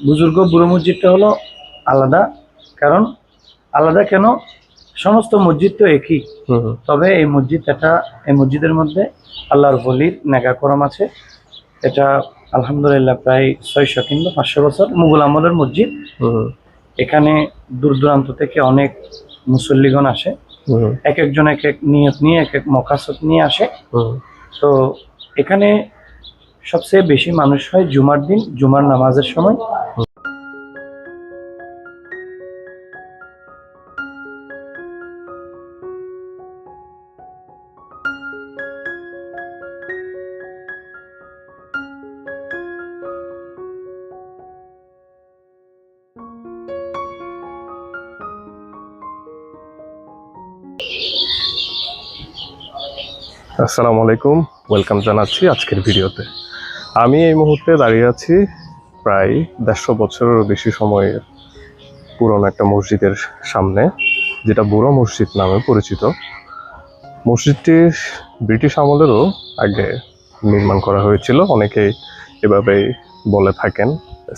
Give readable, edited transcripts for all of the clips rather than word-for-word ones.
বুজুর্গ বুড়ো মসজিদটা হলো আলাদা। কারণ আলাদা কেন, সমস্ত মসজিদ তো একই। তবে এই মসজিদের মধ্যে আল্লাহর ওলির নেকা করম আছে। এটা আলহামদুলিল্লাহ প্রায় 600 কিংবা 500 বছর মুঘল আমলের মসজিদ। এখানে দূর দূরান্ত থেকে অনেক মুসল্লিগণ আসে। এক একজন এক এক নিয়ত নিয়ে এক এক মকাসদ নিয়ে আসে। তো এখানে সবচেয়ে বেশি মানুষ হয় জুমার দিন, জুমার নামাজের সময়। আসসালামু আলাইকুম, ওয়েলকাম জানাচ্ছি আজকের ভিডিওতে। আমি এই মুহূর্তে দাঁড়িয়ে আছি প্রায় 150 বছরেরও বেশি সময়ের পুরনো একটা মসজিদের সামনে, যেটা বুড়ো মসজিদ নামে পরিচিত। মসজিদটি ব্রিটিশ আমলেরও আগে নির্মাণ করা হয়েছিল, অনেকেই এভাবেই বলে থাকেন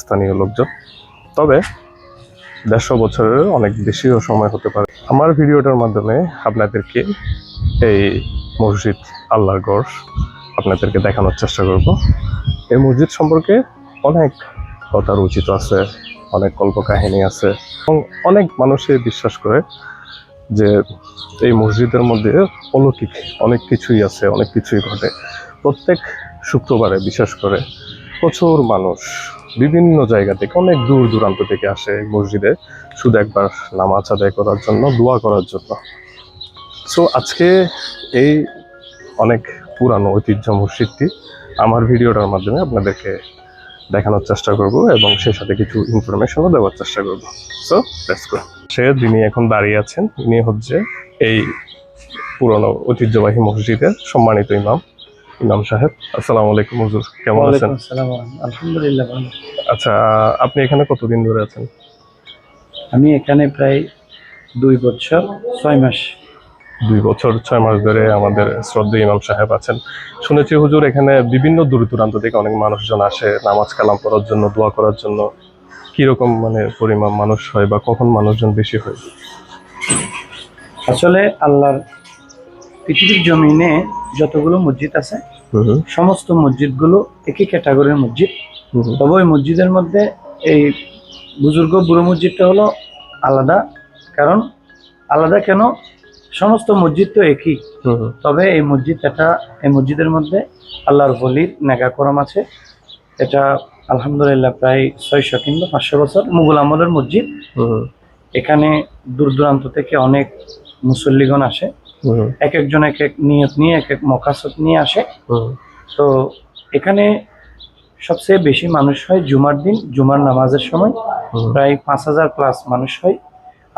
স্থানীয় লোকজন। তবে 150 বছরের অনেক বেশিও সময় হতে পারে। আমার ভিডিওটার মাধ্যমে আপনাদেরকে এই মসজিদ আল্লাহর গড় আপনাদেরকে দেখানোর চেষ্টা করব। এই মসজিদ সম্পর্কে অনেক কথা রচিত আছে, অনেক কল্পকাহিনী আছে এবং অনেক মানুষই বিশ্বাস করে যে এই মসজিদের মধ্যে অলৌকিক অনেক কিছুই আছে, অনেক কিছুই ঘটে। প্রত্যেক শুক্রবারে বিশেষ করে প্রচুর মানুষ বিভিন্ন জায়গা থেকে, অনেক দূর দূরান্ত থেকে আসে এই মসজিদে শুধু একবার নামাজ আদায় করার জন্য, দোয়া করার জন্য। সো আজকে এই অনেক পুরানো ঐতিহ্য মসজিদটি আমার ভিডিওটার মাধ্যমে আপনাদেরকে দেখানোর চেষ্টা করব এবং সেই সাথে কিছু ইনফরমেশনও দেওয়ার চেষ্টা করব। So let's go. যিনি এখন দাঁড়িয়ে আছেন ইনি হচ্ছে এই পুরনো ঐতিহ্যবাহী মসজিদের সম্মানিত ইমাম সাহেব। আসসালামু আলাইকুম হুজুর, কেমন আছেন? আলহামদুলিল্লাহ ভালো। আচ্ছা, আপনি এখানে কতদিন ধরে আছেন? আমি এখানে প্রায় 2 বছর 6 মাস। 2 বছর 6 মাস ধরে আমাদের শ্রদ্ধেয় ইমাম সাহেব আছেন। শুনেছি হুজুর এখানে বিভিন্ন দূর দূরান্ত থেকে অনেক মানুষজন আসে নামাজ কালাম পড়ার জন্য, দোয়া করার জন্য। কিরকম পরিমাণ মানুষ হয় বা কখন মানুষজন বেশি হয়? আসলে আল্লাহর পৃথিবীর জমিনে যতগুলো মসজিদ আছে সমস্ত মসজিদগুলো একই ক্যাটাগরির মসজিদ। তবে ওই মসজিদের মধ্যে এই বুজুর্গ বুড়ো মসজিদটা হলো আলাদা। কারণ আলাদা কেন, সমস্ত মসজিদ তো একই। তবে এই মসজিদের মধ্যে আল্লাহর ওলির নেকা করম আছে। এটা আলহামদুলিল্লাহ প্রায় 600 কিংবা 500 বছর মুঘল আমলের মসজিদ। এখানে দূর দূরান্ত থেকে অনেক মুসল্লিগণ আসে। এক একজন এক এক নিয়ত নিয়ে এক এক মকাসদ নিয়ে আসে। তো এখানে সবচেয়ে বেশি মানুষ হয় জুমার দিন, জুমার নামাজের সময়। প্রায় 5000 প্লাস মানুষ হয়।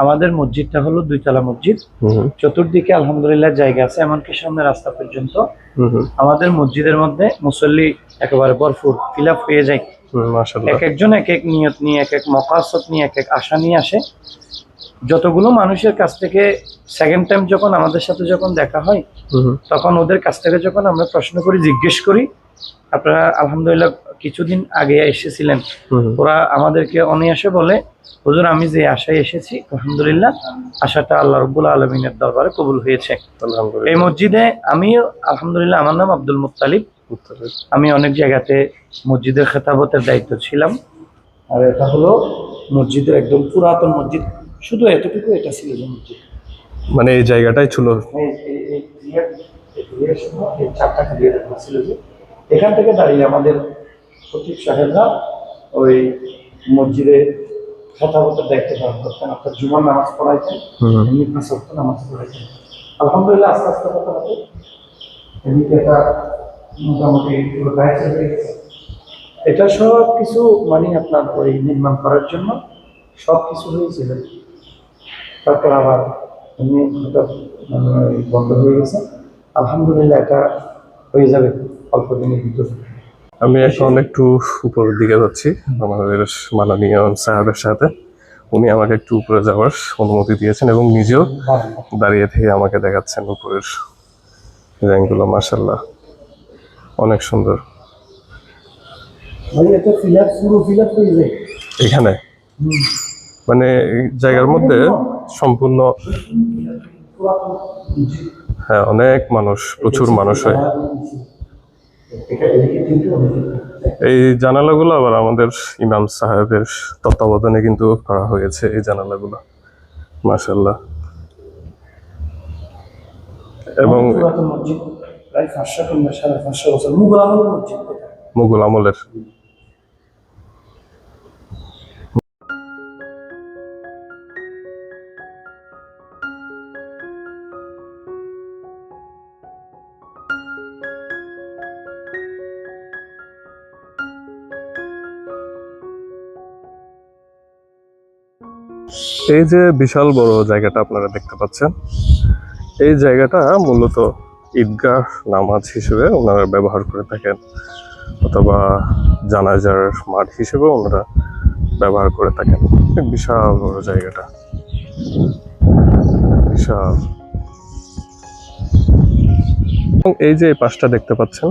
আমাদের মসজিদটা হলো 2 তলা মসজিদ। চতুর্দিকে আলহামদুলিল্লাহ জায়গা আছে, এমনকি সামনে রাস্তা পর্যন্ত। আমাদের মসজিদের মধ্যে মুসল্লি একেবারে ভরপুর, ফিল আপ হয়ে যায়। এক একজন এক এক নিয়ত নিয়ে এক এক মকাসদ নিয়ে এক এক আশা নিয়ে আসে। যতগুলো মানুষের কাছ থেকে সেকেন্ড টাইম যখন আমাদের সাথে যখন দেখা হয়, তখন ওদের কাছ থেকে যখন আমরা প্রশ্ন করি, জিজ্ঞেস করি আপনারা আলহামদুলিল্লাহ কিছুদিন আগে এসেছিলেন, ওরা আমাদেরকে অনায়াসে বলে হুজুর আমি যে আশায় এসেছি আলহামদুলিল্লাহ আশাটা আল্লাহ রাব্বুল আলামিনের দরবারে কবুল হয়েছে। এই মসজিদে আমিও আলহামদুলিল্লাহ, আমার নাম আব্দুল মুত্তালিব। আমি অনেক জায়গাতে মসজিদের খেতাবতের দায়িত্ব ছিলাম। আর এটা হলো মসজিদের একদম পুরাতন মসজিদ, শুধু এতটুকু এটা ছিল যে মসজিদ, মানে এই জায়গাটাই ছিল। এখান থেকে দাঁড়িয়ে আমাদের খতিব সাহেবরা ওই মসজিদে খেতাবতের দায়িত্ব পালন করতেন, অর্থাৎ জুমার নামাজ পড়াইতেন, এমনি 5 ওয়াক্ত নামাজ পড়াইতেন। আলহামদুলিল্লাহ আস্তে আস্তে কথা হতো এমনিতে এটা মোটামুটি হয়ে গেছে। এটা সব কিছু মানে আপনার ওই নির্মাণ করার জন্য সব কিছু হয়েছিল, তারপর আবার এমনি হঠাৎ বন্ধ হয়ে গেছে। আলহামদুলিল্লাহ এটা হয়ে যাবে অল্প দিনের ভিতরে। আমি এখন একটু উপরের দিকে যাচ্ছি আমাদের মাননীয় সাহেবের সাথে। উনি আমাকে একটু উপরে যাওয়ার অনুমতি দিয়েছেন এবং নিজেও দাঁড়িয়ে থেকে আমাকে দেখাচ্ছেন উপরের র্যাঙ্কগুলো। মাশাআল্লাহ অনেক সুন্দর। ভাই এটা পুরো ফিল আপ হয়ে যায়। এখানে মানে এই জায়গার মধ্যে সম্পূর্ণ, হ্যাঁ অনেক মানুষ, প্রচুর মানুষ হয়। এই জানালাগুলো আবার আমাদের ইমাম সাহেবের তত্ত্বাবধানে কিন্তু করা হয়েছে এই জানালাগুলো, মাশাআল্লাহ। এবং পুরাতন মসজিদ, প্রায় 500 কিংবা 550 বছর, মুঘল আমলের মসজিদ। মুঘল আমলের। এই যে বিশাল বড় জায়গাটা আপনারা দেখতে পাচ্ছেন, এই জায়গাটা মূলত ঈদগাহ নামাজ হিসেবে ওনারা ব্যবহার করে থাকেন, অথবা জানাজার মাঠ হিসেবে ওনারা ব্যবহার করে থাকেন। বিশাল বড় জায়গাটা, বিশাল। এবং এই যে এই পাশটা দেখতে পাচ্ছেন,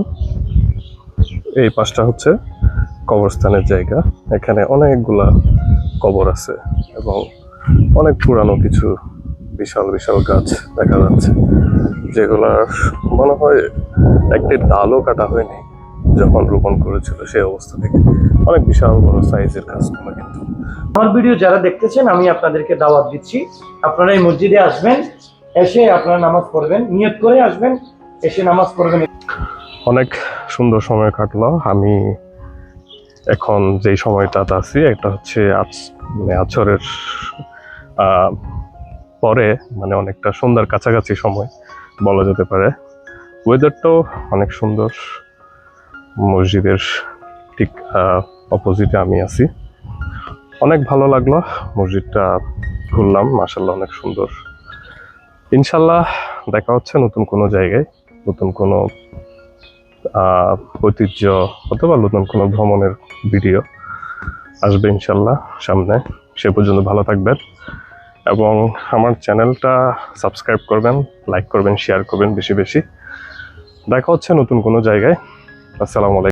এই পাশটা হচ্ছে কবরস্থানের জায়গা। এখানে অনেকগুলা কবর আছে এবং অনেক পুরানো কিছু বিশাল বিশাল গাছ দেখা যাচ্ছে, যেগুলার মনে হয় একটি ডালও কাটা হয়নি যখন রোপণ করেছিল সেই অবস্থা থেকে। অনেক বিশাল বড় সাইজের গাছগুলো কিন্তু। আমার ভিডিও যারা দেখতেছেন, আমি আপনাদেরকে দাওয়াত দিচ্ছি, আপনারা এই মসজিদে আসবেন, এসে আপনারা নামাজ পড়বেন, নিয়ত করে আসবেন, এসে নামাজ পড়বেন। অনেক সুন্দর সময় কাটলো। আমি এখন যেই সময়টাতে আছি, একটা হচ্ছে মানে আছরের পরে, মানে অনেকটা সন্ধ্যার কাছাকাছি সময় বলা যেতে পারে। ওয়েদারটাও অনেক সুন্দর। মসজিদের ঠিক অপোজিটে আমি আছি। অনেক ভালো লাগলো, মসজিদটা ঘুরলাম, মাশাআল্লাহ অনেক সুন্দর। ইনশাল্লাহ দেখা হচ্ছে নতুন কোনো জায়গায়, নতুন কোনো ঐতিহ্য অথবা নতুন কোনো ভ্রমণের ভিডিও আসবে ইনশাল্লাহ সামনে। সে পর্যন্ত ভালো থাকবেন এবং আমার চ্যানেলটা সাবস্ক্রাইব করবেন, লাইক করবেন, শেয়ার করবেন বেশি বেশি। দেখা হচ্ছে নতুন কোনো জায়গায়। আসসালামু আলাইকুম।